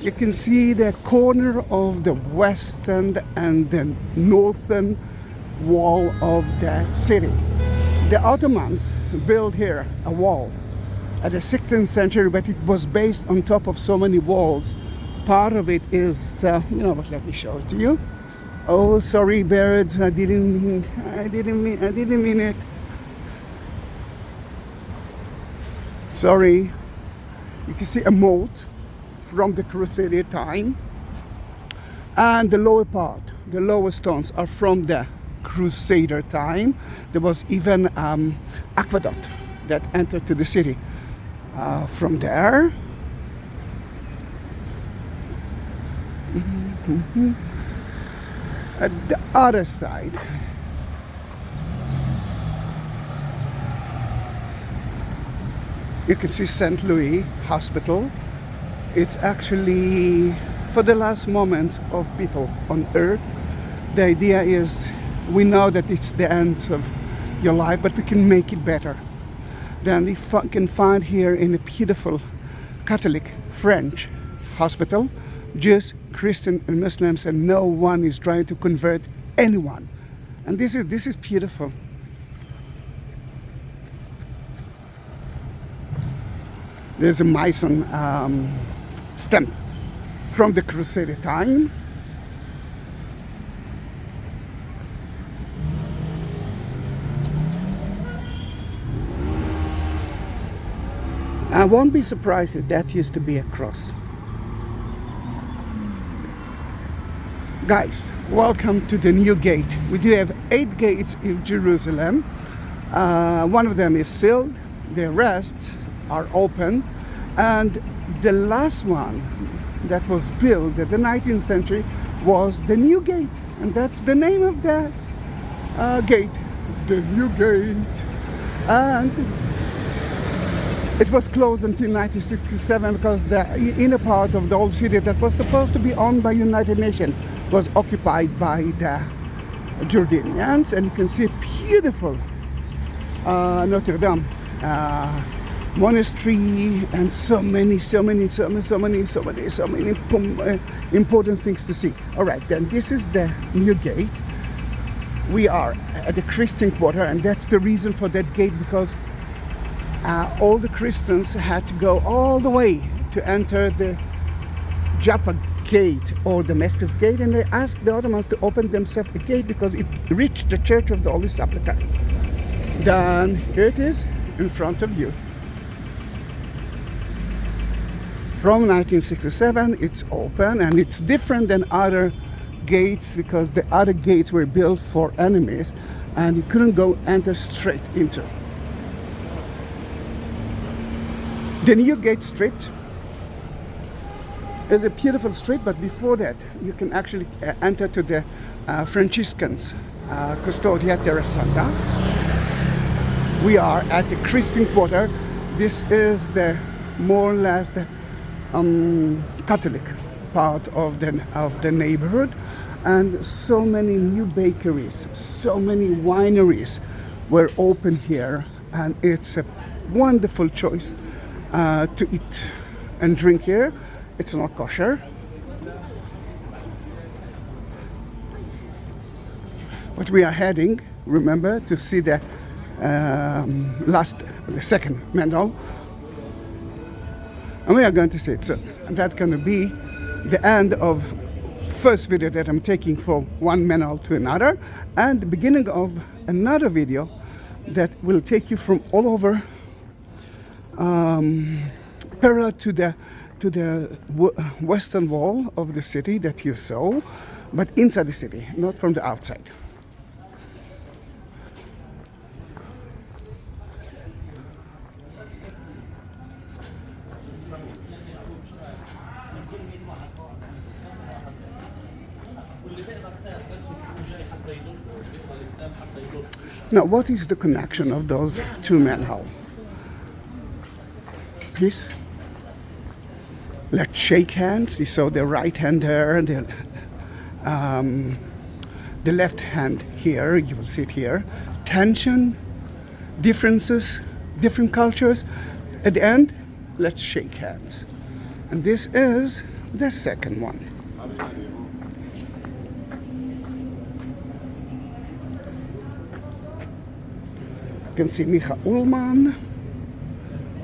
You can see the corner of the western and the northern wall of the city. The Ottomans built here a wall at the 16th century, but it was based on top of so many walls. Part of it is, you know what? Let me show it to you. Oh, sorry, birds. I didn't mean it. Sorry. You can see a moat from the Crusader time, and the lower part, the lower stones, are from the Crusader time. There was even aqueduct that entered to the city from there. At the other side, you can see St. Louis Hospital. It's actually for the last moments of people on earth. The idea is, we know that it's the end of your life, but we can make it better. Then we can find here in a beautiful Catholic French hospital, Jews, Christian and Muslims, and no one is trying to convert anyone. And this is beautiful. There's a Mason stamp from the Crusader time. I won't be surprised if that used to be a cross. Guys, welcome to the new gate. We do have 8 gates in Jerusalem. One of them is sealed, the rest are open, and the last one that was built in the 19th century was the new gate, and that's the name of the gate, the new gate. And it was closed until 1967 because the inner part of the old city that was supposed to be owned by United Nations was occupied by the Jordanians. And you can see a beautiful Notre Dame monastery, and so many important things to see. All right, then this is the new gate. We are at the Christian quarter, and that's the reason for that gate, because all the Christians had to go all the way to enter the Jaffa Gate or Damascus Gate, and they asked the Ottomans to open themselves a gate because it reached the Church of the Holy Sepulchre. Then here it is in front of you. From 1967 it's open, and it's different than other gates because the other gates were built for enemies and you couldn't enter straight into. The new gate street is a beautiful street, but before that you can actually enter to the Franciscans Custodia Terra Santa. We are at the Christian quarter. This is the more or less the Catholic part of the neighborhood, and so many new bakeries, so many wineries were open here, and it's a wonderful choice to eat and drink here. It's not kosher, but we are heading, remember, to see the second Mendel, and we are going to see it soon. And that's going to be the end of first video that I'm taking from one Mendel to another, and the beginning of another video that will take you from all over, parallel to the western wall of the city that you saw, but inside the city, not from the outside. Now, what is the connection of those two manholes? Peace. Let's shake hands. You saw the right hand there, the left hand here. You will see it here. Tension, differences, different cultures. At the end, let's shake hands. And this is the second one. You can see Micha Ullman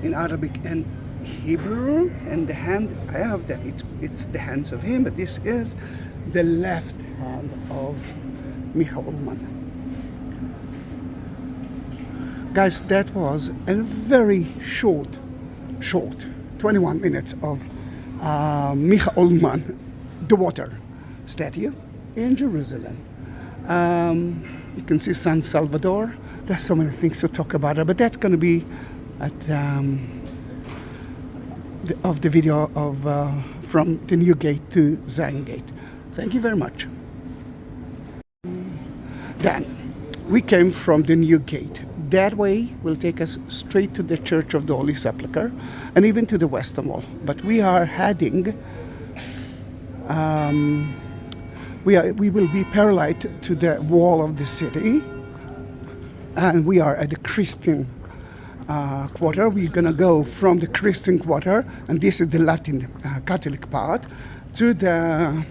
in Arabic and Hebrew, and the hand I have that it's the hands of him, but this is the left hand of Micha Ullman. Guys, that was a very short 21 minutes of Micha Ullman, the water statue in Jerusalem. You can see San Salvador. There's so many things to talk about it, but that's going to be at of the video of from the new gate to Zahi Gate. Thank you very much. Then we came from the new gate. That way will take us straight to the Church of the Holy Sepulchre and even to the Western Wall. But we are heading. We will be parallel to the wall of the city, and we are at the Christian quarter. We're gonna go from the Christian quarter, and this is the Latin Catholic part, to the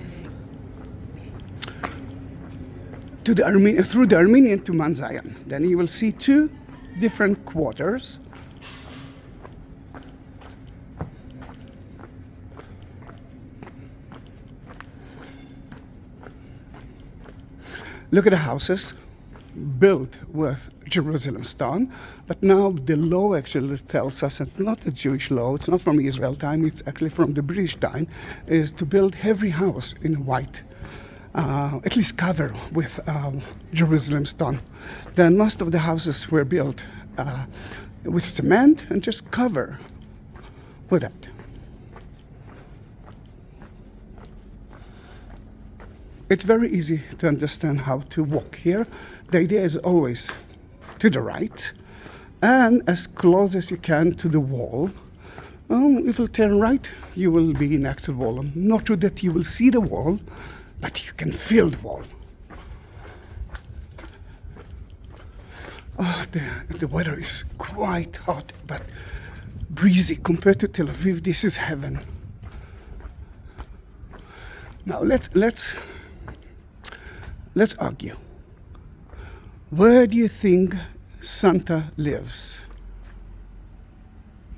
Armenian, through the Armenian to Mount Zion. Then you will see two different quarters. Look at the houses built with Jerusalem stone, but now the law actually tells us it's not a Jewish law, it's not from Israel time, it's actually from the British time, is to build every house in white. At least cover with Jerusalem stone. Then most of the houses were built with cement and just cover with it. It's very easy to understand how to walk here. The idea is always to the right and as close as you can to the wall. If you turn right, you will be next to the wall. Not true that you will see the wall, but you can feel the wall. Oh, the weather is quite hot, but breezy compared to Tel Aviv. This is heaven. Now let's argue. Where do you think Santa lives?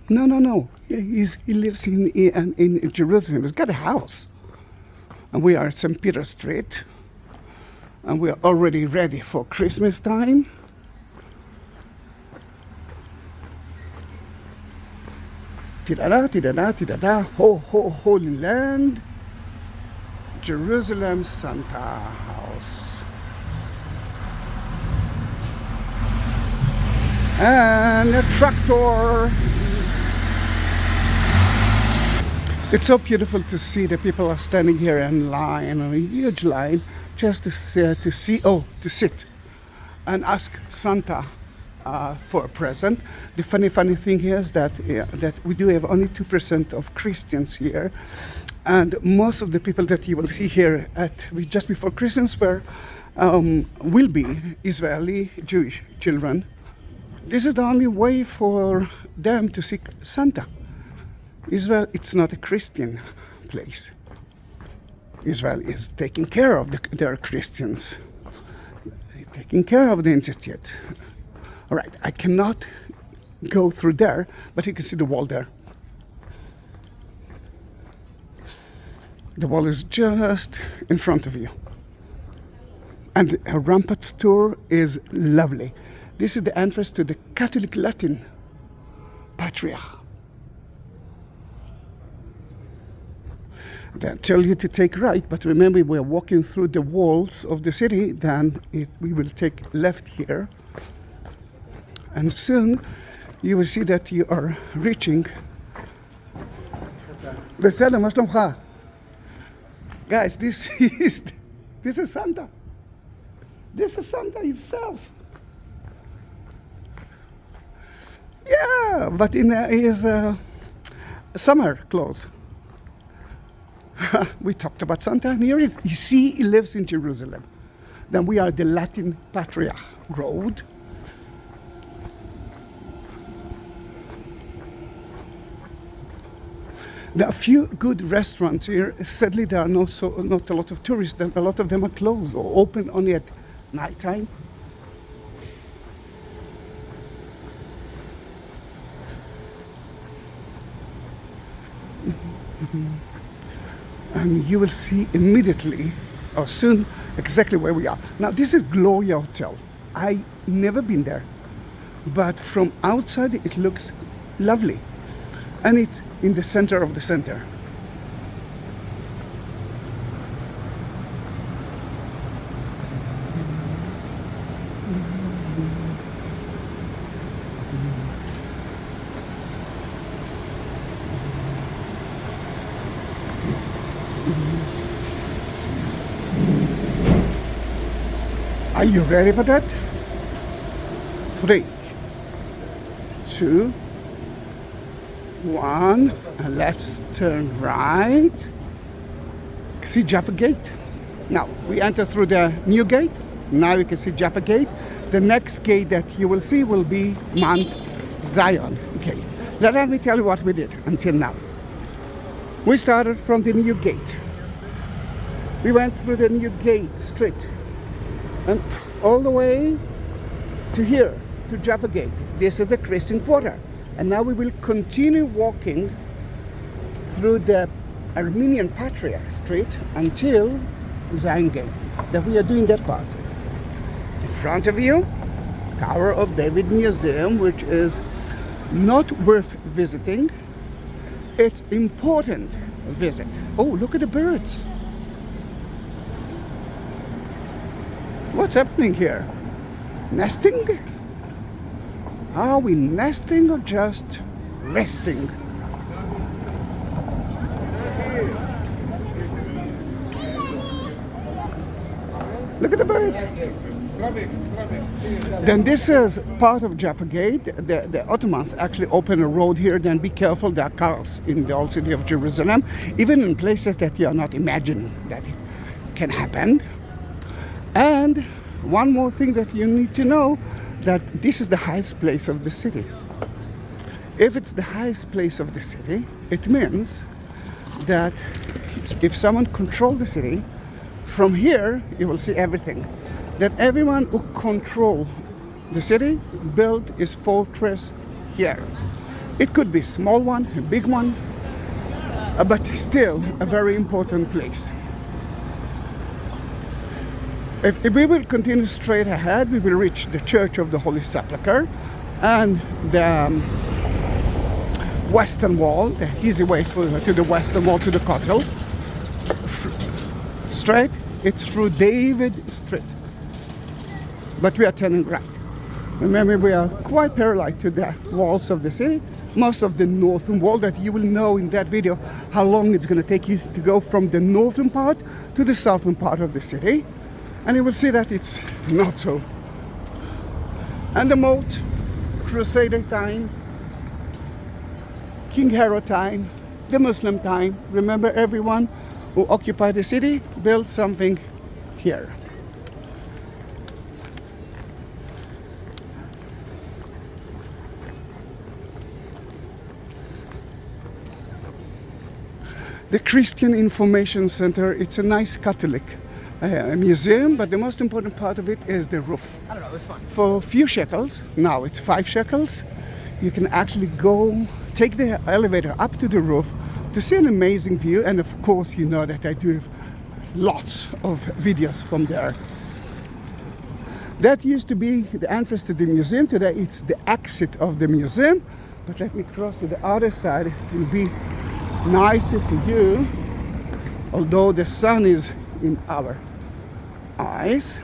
No. He lives in Jerusalem. He's got a house. And we are at St. Peter Street, and we are already ready for Christmas time. Tidada, tidada, tidada, ho, ho, Holy Land, Jerusalem Santa House. And a tractor. It's so beautiful to see the people are standing here in line, a huge line, just to sit and ask Santa for a present. The funny thing here is that we do have only 2% of Christians here, and most of the people that you will see here just before Christmas will be Israeli Jewish children. This is the only way for them to seek Santa. Israel, it's not a Christian place. Israel is taking care of their Christians, taking care of the institute. All right, I cannot go through there, but you can see the wall there. The wall is just in front of you. And a ramparts tour is lovely. This is the entrance to the Catholic Latin Patriarchate. They tell you to take right, but remember we're walking through the walls of the city, then we will take left here. And soon you will see that you are reaching. Guys, this is Santa. This is Santa himself. Yeah, but in his summer clothes. We talked about Santa, and here you see he lives in Jerusalem. Then we are the Latin Patriarchate Road. There are a few good restaurants here. Sadly, there are not a lot of tourists. A lot of them are closed or open only at nighttime. And you will see immediately or soon exactly where we are. Now, this is Gloria Hotel. I never been there, but from outside it looks lovely, and it's in the center of the center. Are you ready for that? 3, 2, 1, and let's turn right. See Jaffa Gate? Now, we enter through the new gate. Now you can see Jaffa Gate. The next gate that you will see will be Mount Zion. Okay, let me tell you what we did until now. We started from the new gate. We went through the new gate straight and all the way to here, to Jaffa Gate. This is the Christian quarter. And now we will continue walking through the Armenian Patriarchate Street until Zahi Gate. That we are doing that part. In front of you, Tower of David Museum, which is not worth visiting. It's important visit. Oh, look at the birds. What's happening here? Nesting? Are we nesting or just resting? Look at the birds. Then this is part of Jaffa Gate. The Ottomans actually opened a road here. Then be careful, there are cars in the old city of Jerusalem, even in places that you are not imagining that it can happen. And one more thing that you need to know, that this is the highest place of the city. If it's the highest place of the city, it means that if someone controls the city, from here you will see everything. That everyone who controls the city built his fortress here. It could be a small one, a big one, but still a very important place. If we will continue straight ahead, we will reach the Church of the Holy Sepulchre and the Western Wall, the easy way to the Western Wall, to the Kotel. Straight, it's through David Street. But we are turning right. Remember, we are quite parallel to the walls of the city. Most of the northern wall that you will know in that video how long it's going to take you to go from the northern part to the southern part of the city. And you will see that it's not so. And the moat, Crusader time, King Herod time, the Muslim time. Remember, everyone who occupied the city built something here. The Christian Information Center, it's a nice Catholic museum, but the most important part of it is the roof. I don't know, it's fun. For a few shekels, now it's 5 shekels, you can actually go, take the elevator up to the roof to see an amazing view. And of course, you know that I do have lots of videos from there. That used to be the entrance to the museum. Today it's the exit of the museum. But let me cross to the other side. It will be nicer for you, although the sun is in our eyes.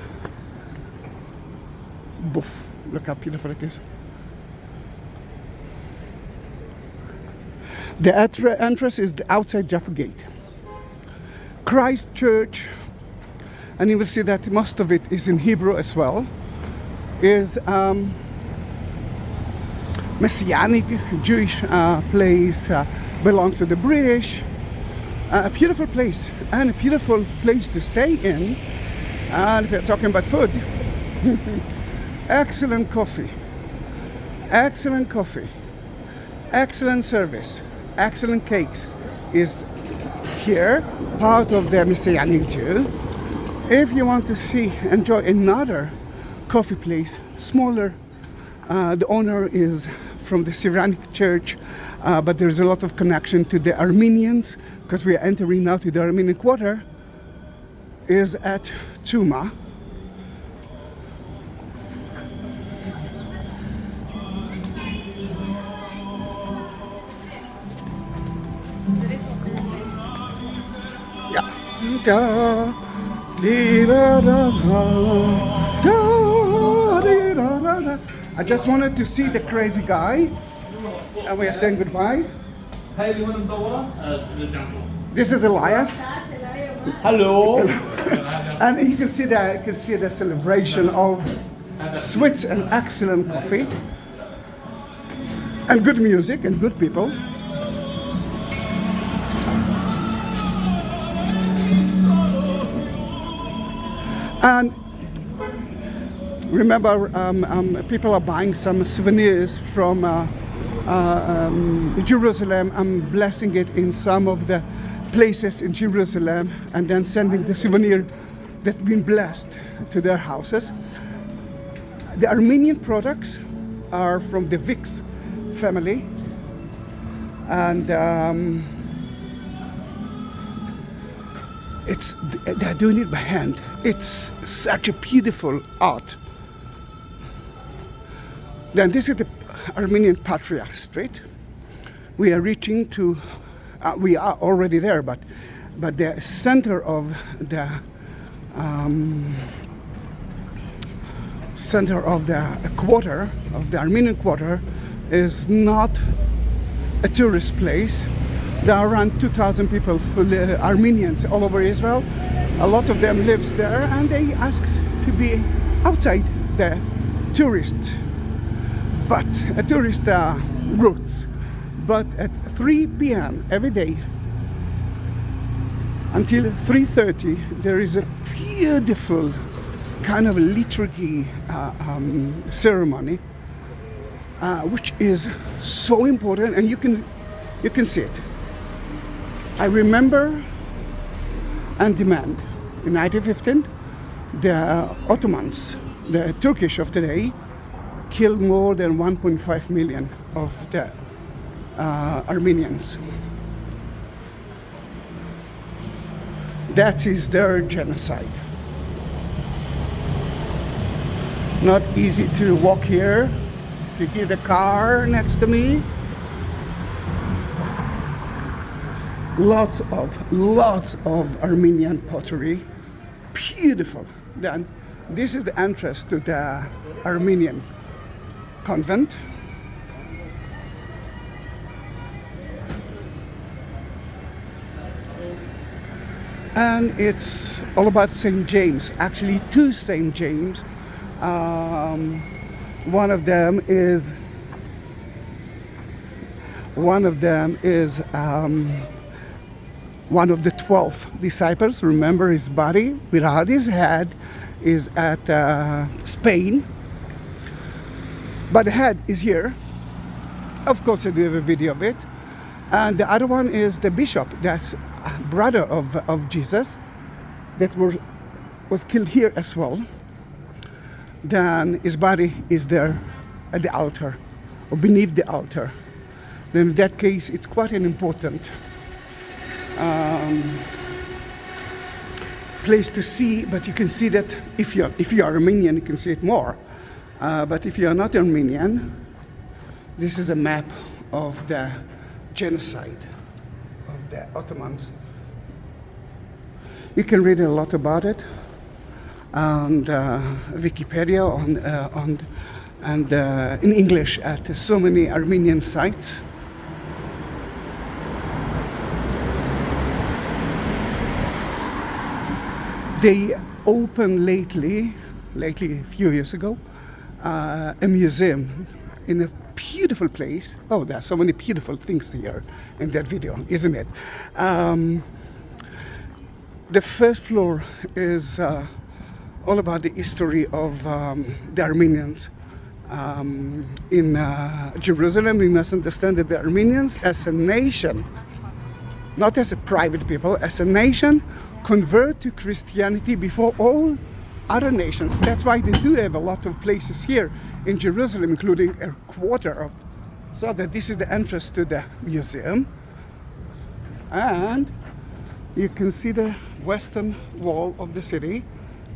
Boof, look how beautiful it is. The entrance is the outside Jaffa Gate. Christ Church, and you will see that most of it is in Hebrew as well, is Messianic Jewish place, belongs to the British. A beautiful place, and a beautiful place to stay in. And if you're talking about food, excellent coffee, excellent service, excellent cakes, is here, part of the Messianic Jew. If you want to enjoy another coffee place, smaller, the owner is from the Syrianic church, but there's a lot of connection to the Armenians, because we are entering now to the Armenian quarter, is at Tuma. Da, dee, da, da, da, da, dee, da, da, da. I just wanted to see the crazy guy, and we are saying goodbye. This is Elias. Hello. And you can see the celebration of sweet and excellent coffee, and good music and good people. And remember, people are buying some souvenirs from Jerusalem. I'm blessing it in some of the places in Jerusalem, and then sending the souvenir that's been blessed to their houses. The Armenian products are from the Vix family, and they're doing it by hand. It's such a beautiful art. Then this is the Armenian Patriarchate. We are reaching to, we are already there, but the center of the quarter, of the Armenian quarter, is not a tourist place. There are around 2,000 people who live, Armenians all over Israel. A lot of them lives there, and they ask to be outside the tourist routes. But at 3 p.m. every day until 3:30, there is a beautiful kind of liturgy ceremony, which is so important, and you can see it. I remember and demand in 1915, the Ottomans, the Turkish of today, killed more than 1.5 million of the Armenians. That is their genocide. Not easy to walk here. If you hear the car next to me, lots of Armenian pottery, beautiful. Then this is the entrance to the Armenian convent. And it's all about St. James, actually two St. James. One of them is one of the 12 disciples. Remember, his body without his head is at Spain, but the head is here. Of course, I do have a video of it. And the other one is the bishop, that's brother of Jesus, that was killed here as well. Then his body is there at the altar, or beneath the altar. Then in that case, it's quite an important place to see, but you can see that if you are Armenian, you can see it more. But if you are not Armenian, this is a map of the genocide of the Ottomans. You can read a lot about it on Wikipedia, and in English at so many Armenian sites. They opened lately, a few years ago, a museum in a beautiful place. Oh, there are so many beautiful things here in that video, isn't it? The first floor is all about the history of the Armenians in Jerusalem. We must understand that the Armenians as a nation not as a private people, as a nation, convert to Christianity before all other nations. That's why they do have a lot of places here in Jerusalem, including a quarter of. So that this is the entrance to the museum, and you can see the western wall of the city.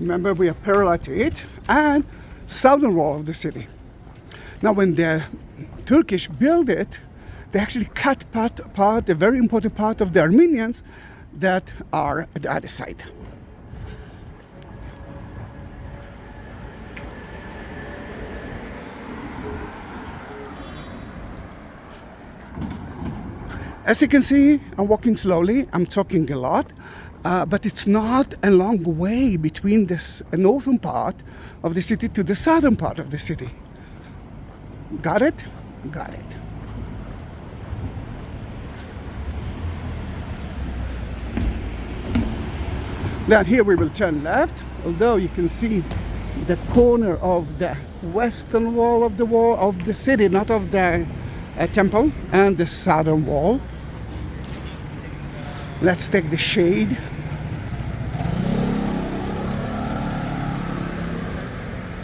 Remember, we are parallel to it, and southern wall of the city. Now, when the Turkish built it, they actually cut part, a very important part of the Armenians that are at the other side. As you can see, I'm walking slowly, I'm talking a lot, but it's not a long way between this northern part of the city to the southern part of the city. Got it? Got it. Now here we will turn left, although you can see the corner of the western wall of the city, not of the temple, and the southern wall. Let's take the shade.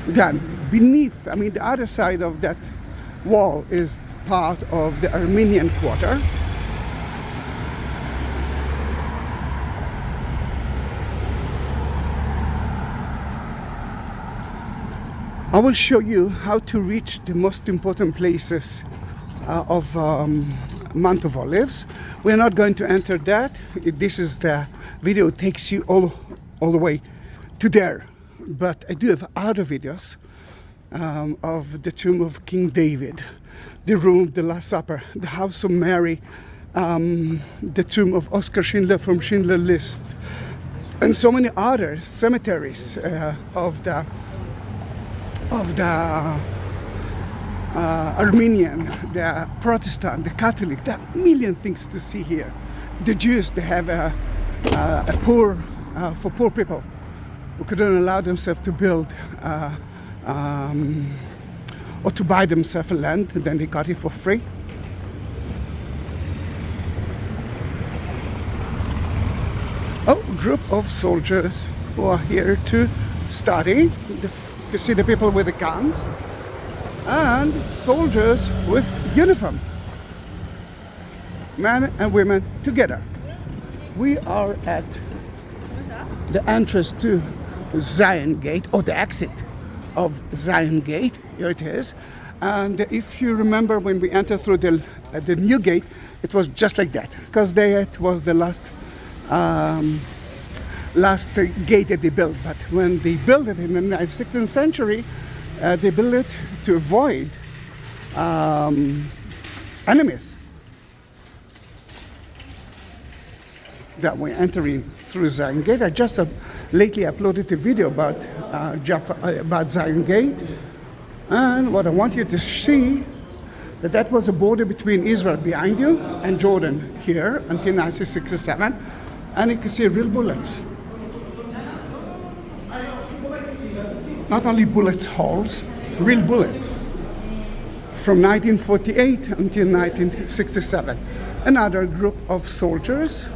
Then beneath, the other side of that wall is part of the Armenian quarter. I will show you how to reach the most important places of Mount of Olives. We're not going to enter that. This is the video takes you all the way to there. But I do have other videos of the tomb of King David, the room of the Last Supper, the House of Mary, the tomb of Oskar Schindler from Schindler List, and so many other cemeteries of the Armenian, the Protestant, the Catholic. There are a million things to see here. The Jews, they have for poor people who couldn't allow themselves to build or to buy themselves a land, and then they got it for free. Oh, group of soldiers who are here to study. You see the people with the guns and soldiers with uniform, men and women together. We are at the entrance to Zion Gate, or the exit of Zion Gate. Here it is. And if you remember, when we entered through the new gate, it was just like that, because it was the last gate that they built. But when they built it in the 16th century, they built it to avoid enemies that were entering through Zion Gate. I just lately uploaded a video about about Zion Gate, and what I want you to see, that was a border between Israel behind you and Jordan here until 1967, and you can see real bullets. Not only bullets holes, real bullets. From 1948 until 1967. Another group of soldiers.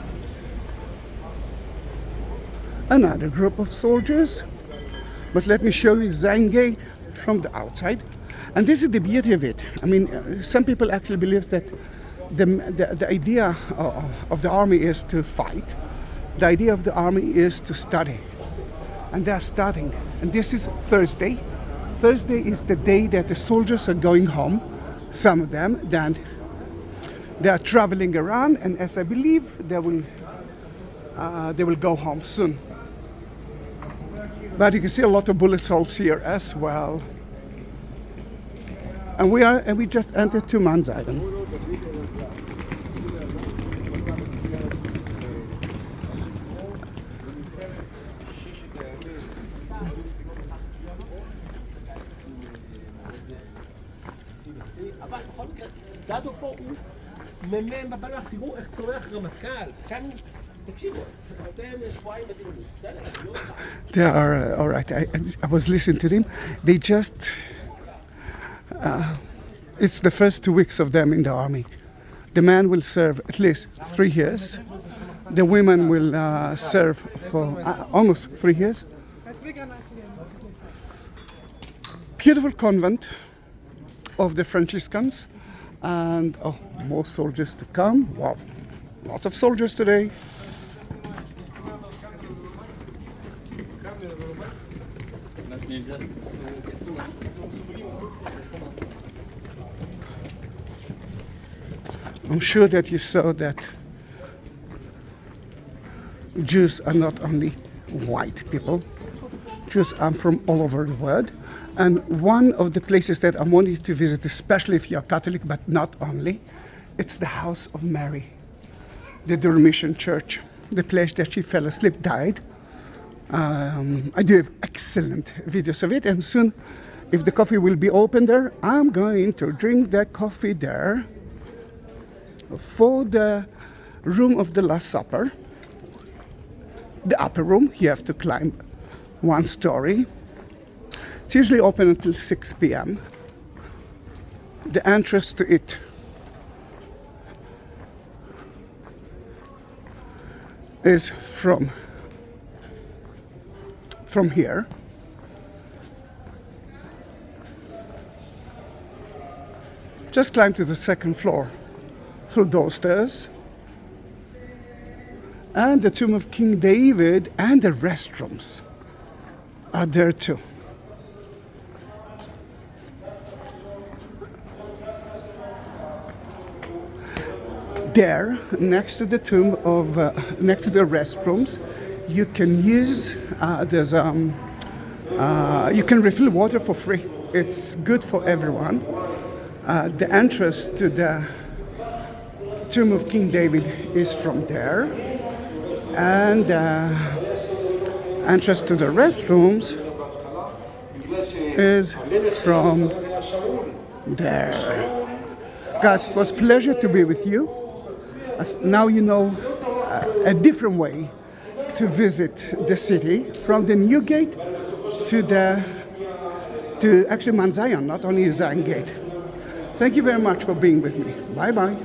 Another group of soldiers. But let me show you Zion Gate from the outside. And this is the beauty of it. Some people actually believe that the idea of the army is to fight. The idea of the army is to study. And they're studying. And this is Thursday. Thursday is the day that the soldiers are going home. Some of them, then they are traveling around, and as I believe, they will go home soon. But you can see a lot of bullet holes here as well. And we just entered to Mount Zion. They are all right. I was listening to them. They just it's the first 2 weeks of them in the army. The man will serve at least 3 years. The women will serve for almost 3 years. Beautiful convent of the Franciscans, and more soldiers to come. Wow, lots of soldiers today. I'm sure that you saw that Jews are not only white people. Jews are from all over the world. And one of the places that I want you to visit, especially if you're Catholic, but not only, it's the House of Mary, the Dormition Church, the place that she fell asleep, died. I do have excellent videos of it, and soon, if the coffee will be open there, I'm going to drink that coffee there. For the room of the Last Supper, the upper room, you have to climb 1 story. It's usually open until 6 p.m. The entrance to it is from here. Just climb to the 2nd floor through those stairs. And the tomb of King David and the restrooms are there too. There, next to the tomb of, next to the restrooms, you can use, you can refill water for free. It's good for everyone. The entrance to the tomb of King David is from there. And entrance to the restrooms is from there. Guys, it was a pleasure to be with you. Now you know a different way to visit the city, from the new gate to actually Mount Zion, not only Zahi Gate. Thank you very much for being with me. Bye bye.